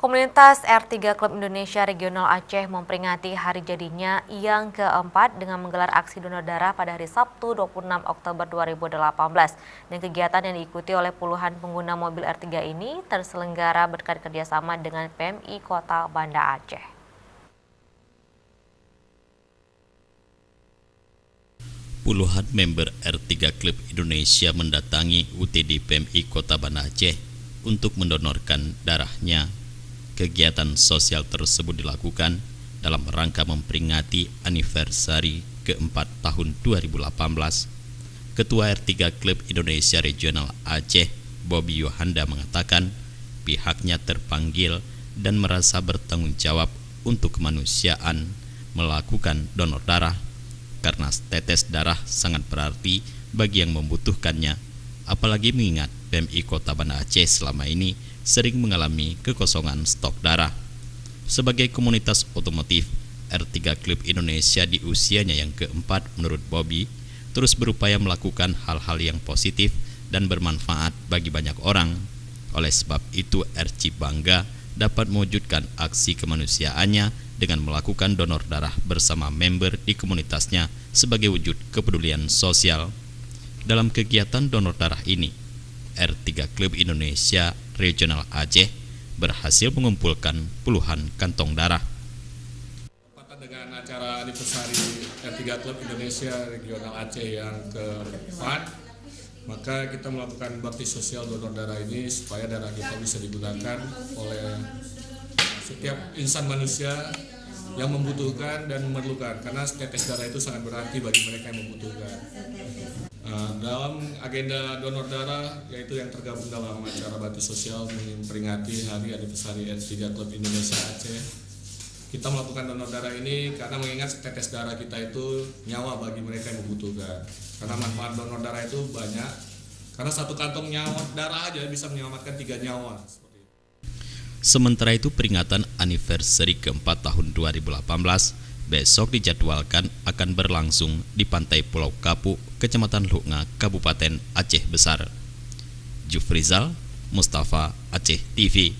Komunitas R3 Klub Indonesia Regional Aceh memperingati hari jadinya yang keempat dengan menggelar aksi donor darah pada hari Sabtu 26 Oktober 2018. Dan kegiatan yang diikuti oleh puluhan pengguna mobil R3 ini terselenggara berkat kerjasama dengan PMI Kota Banda Aceh. Puluhan member R3 Klub Indonesia mendatangi UTD PMI Kota Banda Aceh untuk mendonorkan darahnya. Kegiatan sosial tersebut dilakukan dalam rangka memperingati anniversary keempat tahun 2018. Ketua R3 Klub Indonesia Regional Aceh, Bobby Yohanda mengatakan pihaknya terpanggil dan merasa bertanggung jawab untuk kemanusiaan melakukan donor darah karena tetes darah sangat berarti bagi yang membutuhkannya, apalagi mengingat PMI Kota Banda Aceh selama ini sering mengalami kekosongan stok darah. Sebagai komunitas otomotif, R3 Klub Indonesia di usianya yang keempat menurut Bobby terus berupaya melakukan hal-hal yang positif dan bermanfaat bagi banyak orang. Oleh sebab itu, RC bangga dapat mewujudkan aksi kemanusiaannya dengan melakukan donor darah bersama member di komunitasnya sebagai wujud kepedulian sosial. Dalam kegiatan donor darah ini, R3 Klub Indonesia Regional Aceh berhasil mengumpulkan puluhan kantong darah. Dengan acara anniversary R3 Klub Indonesia Regional Aceh yang keempat, maka kita melakukan bakti sosial donor darah ini supaya darah kita bisa digunakan oleh setiap insan manusia yang membutuhkan dan memerlukan, karena tetes darah itu sangat berarti bagi mereka yang membutuhkan. Dalam agenda donor darah, yaitu yang tergabung dalam acara bakti sosial memperingati hari anniversary R3 Klub Indonesia Aceh, kita melakukan donor darah ini karena mengingat tetes darah kita itu nyawa bagi mereka yang membutuhkan. Karena manfaat donor darah itu banyak, karena satu kantong nyawa darah aja bisa menyelamatkan 3 nyawa. Sementara itu, peringatan anniversary keempat tahun 2018 besok dijadwalkan akan berlangsung di Pantai Pulau Kapuk, Kecamatan Luknga, Kabupaten Aceh Besar. Jufrizal, Mustafa, Aceh TV.